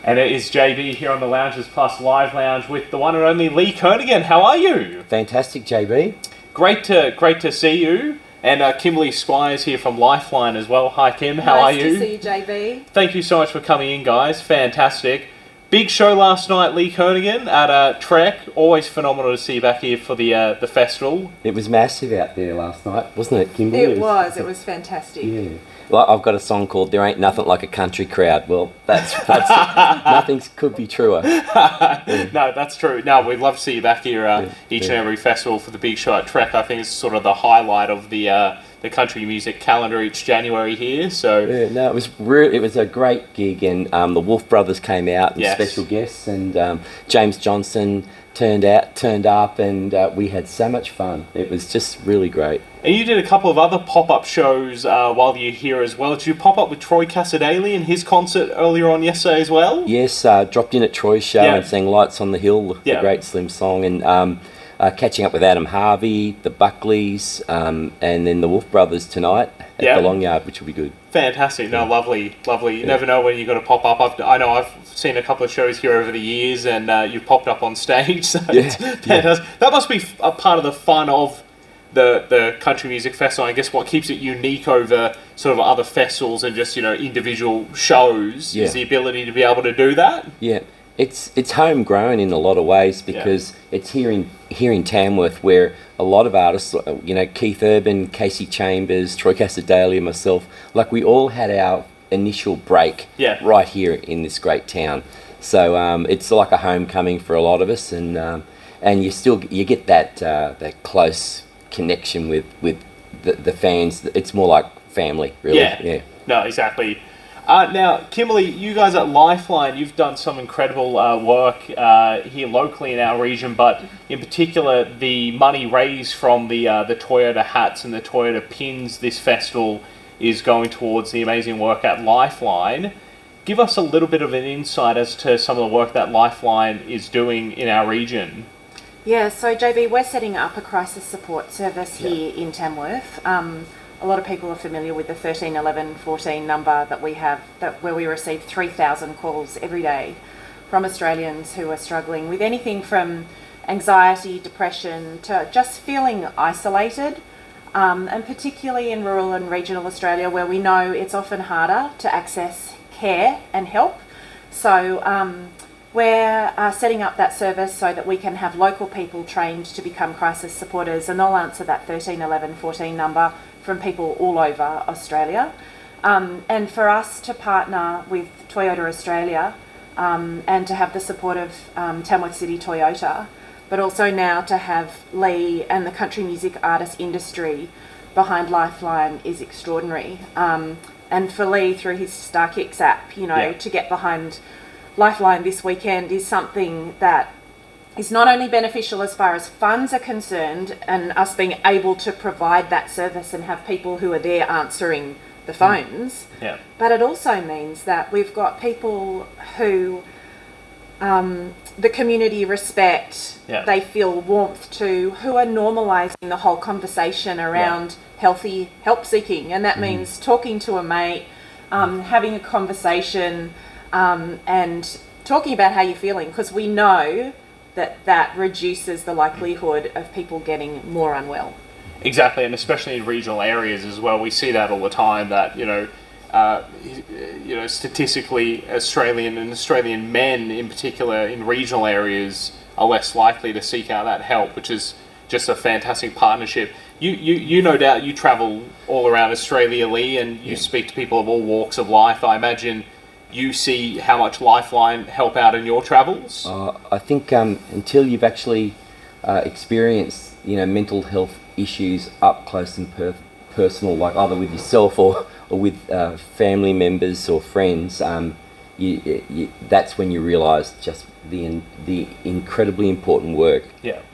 And it is JB here on the Loungers Plus Live Lounge with the one and only Lee Kernaghan. How are you? Fantastic, JB. Great to see you. And Kimberly Squires here from Lifeline as well. Hi, Kim. How are you? Nice to see you, JB. Thank you so much for coming in, guys. Fantastic. Big show last night, Lee Kernaghan, at Trek. Always phenomenal to see you back here for the festival. It was massive out there last night, wasn't it, Kimberly? It was fantastic. Yeah. Well, I've got a song called "There Ain't Nothing Like a Country Crowd." Well, that's nothing could be truer. No, that's true. No, we'd love to see you back here each and every festival for the big show at Trek. I think it's sort of the highlight of the country music calendar each January here. So no, it was a great gig, and the Wolf Brothers came out and special guests, and James Johnson turned up, and we had so much fun. It was just really great. And you did a couple of other pop-up shows while you're here as well. Did you pop up with Troy Cassar-Daley in his concert earlier on yesterday as well? Yes, dropped in at Troy's show and sang Lights on the Hill, the great Slim song, and catching up with Adam Harvey, the Buckleys, and then the Wolf Brothers tonight at the Long Yard, which will be good. Fantastic. No, lovely. You never know when you're going to pop up. I know I've seen a couple of shows here over the years, and you've popped up on stage, so it's fantastic. That must be a part of the fun of the country music festival. I guess what keeps it unique over sort of other festivals and just, individual shows is the ability to be able to do that. Yeah. It's homegrown in a lot of ways because it's here in Tamworth, where a lot of artists, Keith Urban, Casey Chambers, Troy Cassar-Daley, and myself, like we all had our initial break right here in this great town. So it's like a homecoming for a lot of us, and you get that close connection with the fans. It's more like family, really. Yeah. No, exactly. Now, Kimberly, you guys at Lifeline, you've done some incredible work here locally in our region, but in particular, the money raised from the Toyota hats and the Toyota pins this festival is going towards the amazing work at Lifeline. Give us a little bit of an insight as to some of the work that Lifeline is doing in our region. Yeah, so JB, we're setting up a crisis support service here in Tamworth. A lot of people are familiar with the 131114 number that we have, where we receive 3,000 calls every day from Australians who are struggling with anything from anxiety, depression, to just feeling isolated, and particularly in rural and regional Australia, where we know it's often harder to access care and help. So we're setting up that service so that we can have local people trained to become crisis supporters, and they'll answer that 131114 number from people all over Australia. And for us to partner with Toyota Australia and to have the support of Tamworth City Toyota, but also now to have Lee and the country music artist industry behind Lifeline is extraordinary. And for Lee, through his StarKicks app, to get behind Lifeline this weekend is something that is not only beneficial as far as funds are concerned and us being able to provide that service and have people who are there answering the phones, but it also means that we've got people who the community respect, they feel warmth to, who are normalising the whole conversation around healthy help seeking, and that means talking to a mate, having a conversation, and talking about how you're feeling, because we know that reduces the likelihood of people getting more unwell. Exactly, and especially in regional areas as well. We see that all the time, that, statistically, Australian men in particular in regional areas are less likely to seek out that help, which is just a fantastic partnership. You no doubt, you travel all around Australia, Lee, and you speak to people of all walks of life. I imagine you see how much Lifeline help out in your travels? I think until you've actually experienced, mental health issues up close and personal, like either with yourself or with family members or friends, that's when you realise just the incredibly important work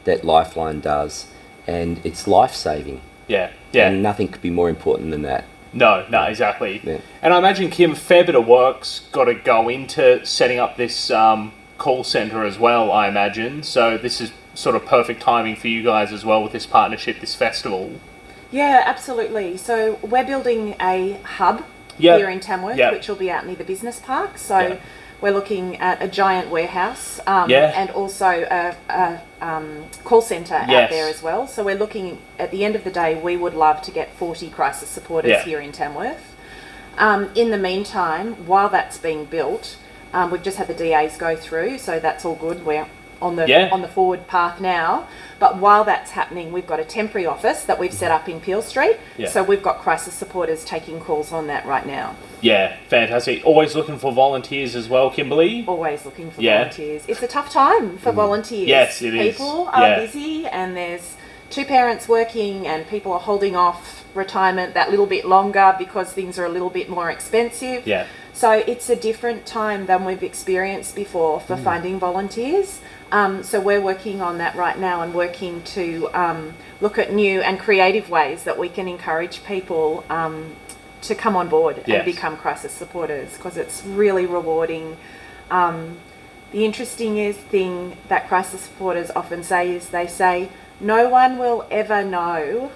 that Lifeline does, and it's life-saving. And nothing could be more important than that. No, exactly. Yeah. And I imagine, Kim, a fair bit of work's got to go into setting up this call centre as well, I imagine. So this is sort of perfect timing for you guys as well with this partnership, this festival. Yeah, absolutely. So we're building a hub here in Tamworth, which will be out near the business park. So We're looking at a giant warehouse Yeah. and also a call centre out Yes. there as well. So we're looking, at the end of the day, we would love to get 40 crisis supporters Yeah. here in Tamworth. In the meantime, while that's being built, we've just had the DAs go through, so that's all good. We're on the forward path now. But while that's happening, we've got a temporary office that we've set up in Peel Street. Yeah. So we've got crisis supporters taking calls on that right now. Yeah, fantastic. Always looking for volunteers as well, Kimberly. Always looking for Yeah. volunteers. It's a tough time for volunteers. Yes, it is. People are Yeah. busy, and there's two parents working, and people are holding off retirement that little bit longer because things are a little bit more expensive. Yeah. So it's a different time than we've experienced before for finding volunteers. So we're working on that right now and working to look at new and creative ways that we can encourage people to come on board Yes. and become crisis supporters, because it's really rewarding. The interesting thing that crisis supporters often say is they say, no one will ever know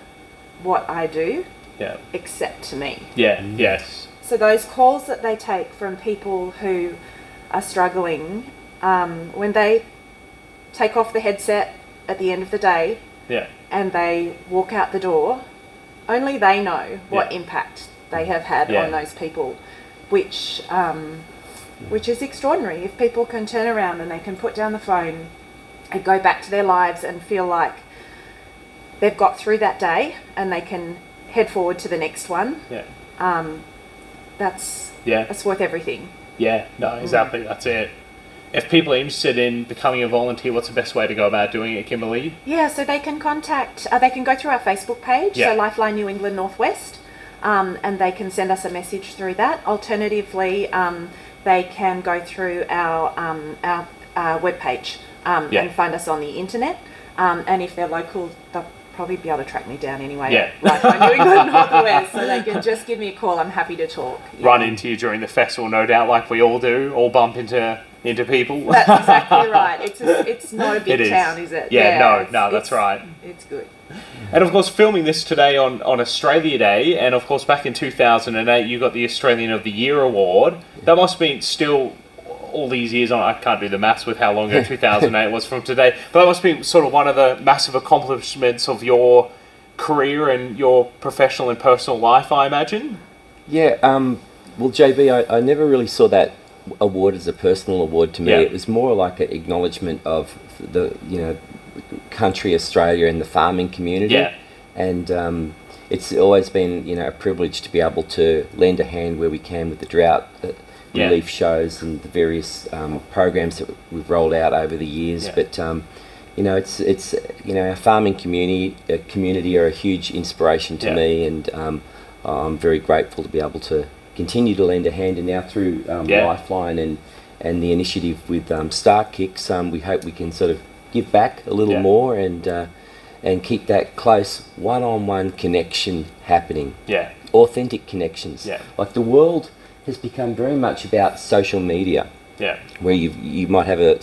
what I do Yeah. except me. Yeah. Yes. So those calls that they take from people who are struggling, when they take off the headset at the end of the day Yeah. and they walk out the door, only they know what Yeah. impact they have had Yeah. on those people, which is extraordinary. If people can turn around and they can put down the phone and go back to their lives and feel like they've got through that day and they can head forward to the next one, Yeah. that's Yeah. worth everything. Yeah. No, exactly. That's it. If people are interested in becoming a volunteer, what's the best way to go about doing it, Kimberly? Yeah, so they can they can go through our Facebook page, Yeah. so Lifeline New England Northwest, and they can send us a message through that. Alternatively, they can go through our webpage Yeah. and find us on the internet. And if they're local, they'll probably be able to track me down anyway. Yeah. Lifeline New England Northwest, so they can just give me a call. I'm happy to talk. Yeah. Run into you during the festival, no doubt, like we all do. All bump into people. That's exactly right. It's not a It big is. town, is it? Yeah, no, it's- that's right. It's good. And of course, filming this today on Australia Day, and of course, back in 2008, you got the Australian of the Year award. That must have been still all these years on. I can't do the maths with how long ago 2008 was from today, but that must be sort of one of the massive accomplishments of your career and your professional and personal life, I imagine. Yeah, well, JB, I never really saw that award as a personal award to me. Yeah. It was more like an acknowledgement of the, country Australia and the farming community. Yeah. And it's always been, a privilege to be able to lend a hand where we can with the drought Yeah. relief shows and the various programs that we've rolled out over the years. Yeah. But it's our farming community are a huge inspiration to Yeah. me, and I'm very grateful to be able to continue to lend a hand, and now through Yeah. Lifeline and the initiative with Star Kicks, we hope we can sort of give back a little Yeah. more and keep that close one-on-one connection happening, Yeah. authentic connections. Yeah. Like the world has become very much about social media, Yeah. where you might have a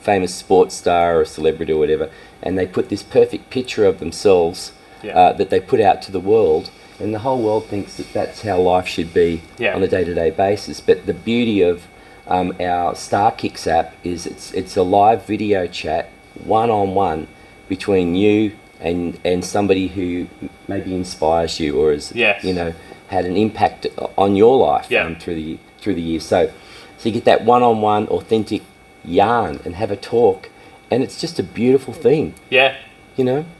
famous sports star or a celebrity or whatever, and they put this perfect picture of themselves Yeah. that they put out to the world, and the whole world thinks that that's how life should be Yeah. on a day-to-day basis. But the beauty of our Star Kicks app is it's a live video chat, one-on-one, between you and somebody who maybe inspires you or has Yes. had an impact on your life Yeah. through the years. So you get that one-on-one authentic yarn and have a talk, and it's just a beautiful thing. Yeah.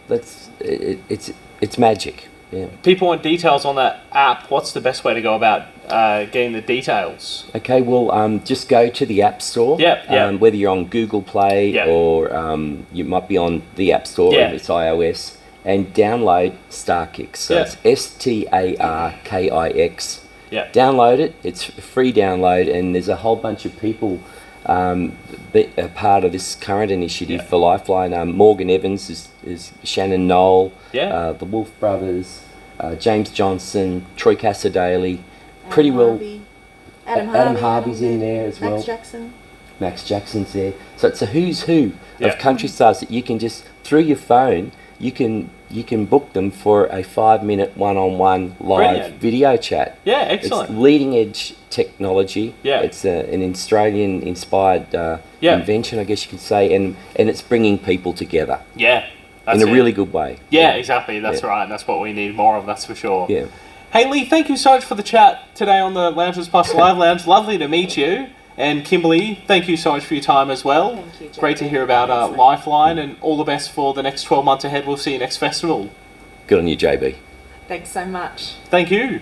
It's magic. Yeah. People want details on that app. What's the best way to go about getting the details? Okay, well, just go to the App Store. Yeah. Whether you're on Google Play Yeah. or you might be on the App Store Yeah. if it's iOS, and download StarKicks. So Yeah. it's StarKix. Yeah. Download it. It's a free download, and there's a whole bunch of people a part of this current initiative Yeah. for Lifeline. Morgan Evans is Shannon Knoll, Yeah. the Wolf Brothers, James Johnson, Troy Cassadaly. Pretty well. Adam Harvey's in there as well. Max Jackson. Max Jackson's there. So it's a who's who Yeah. of country stars that you can just, through your phone, you can book them for a 5-minute one-on-one live Brilliant. video chat. Yeah, excellent. It's leading edge technology. Yeah. It's an Australian inspired Yeah. invention, I guess you could say, and it's bringing people together Yeah. That's in a it. really good way. Yeah, exactly. That's Yeah. right. And that's what we need more of, that's for sure. Yeah. Hey, Lee, thank you so much for the chat today on the Loungers Plus Live Lounge. Lovely to meet you. And Kimberly, thank you so much for your time as well. Thank you, JB. Great to hear about Excellent. Lifeline, and all the best for the next 12 months ahead. We'll see you next festival. Good on you, JB. Thanks so much. Thank you.